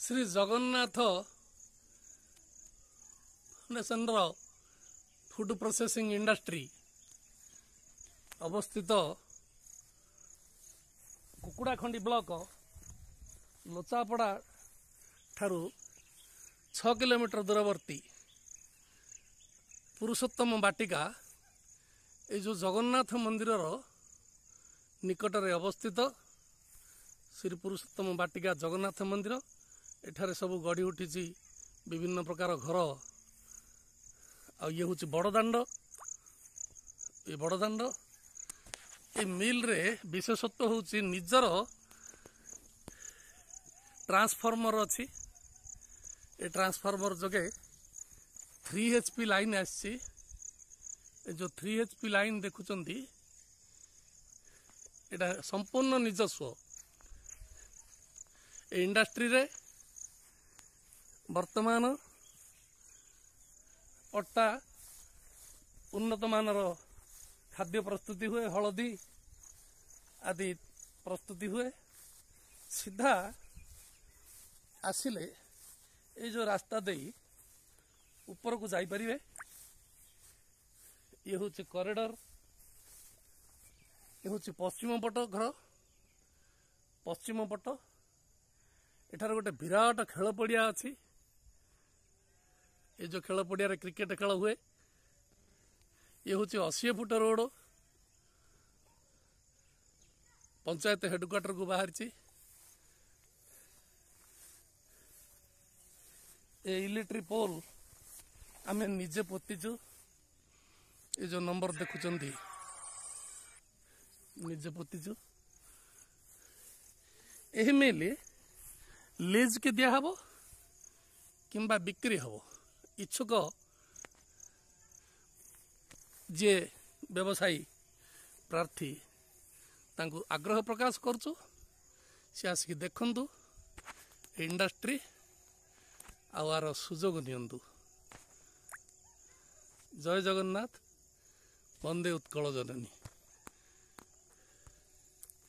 Shri Jagannath foundation food processing industry अवस्थित कुकुड़ाखंडी block लोचापड़ा ठारू 6 kilometre दूरवर्ती पुरुषोत्तम बाटिका ये जो जगन्नाथ मंदिर निकटरे अवस्थित श्री पुरुषोत्तम बाटिका जगन्नाथ मंदिर एठारे सब गढ़ी उठी विभिन्न प्रकार घर आ ये हूँ बड़दाण्ड ये बड़दाण्ड ये मिल रे विशेषत्व हूँ निजर ट्रांसफॉर्मर अच्छी ये ट्रांसफॉर्मर जोगे 3 HP लाइन आसी जो 3 HP लाइन देखुंट एटा संपूर्ण निजस्व इंडस्ट्री रे वर्तमान अट्टा उन्नत मानर खाद्य प्रस्तुति हुए हलदी आदि प्रस्तुति हुए सीधा आसिले ये जो रास्ता दे ऊपर को जाई परिवे ये हूँ कॉरिडोर ये हूँ पश्चिम पट घर पश्चिम पट एठार गोटे विराट खेल पड़िया अच्छी ये जो खेल पड़िया रे क्रिकेट खेल हुए ये हूँ 80 फुट रोड पंचायत हेडक्वार्टर को बाहर ये इलेक्ट्रिक पोल आम निजे पोतीचु ये जो नंबर देखुं निजे पोतीचु यही मेले लीज के दिया हबो किंबा बिक्री हबो इच्छुक जे व्यवसायी प्रार्थी तांको आग्रह प्रकाश करचु से आसिक देखंतु इंडस्ट्री आवार सुजोग नियंतु। जय जगन्नाथ, वंदे उत्कल जननी।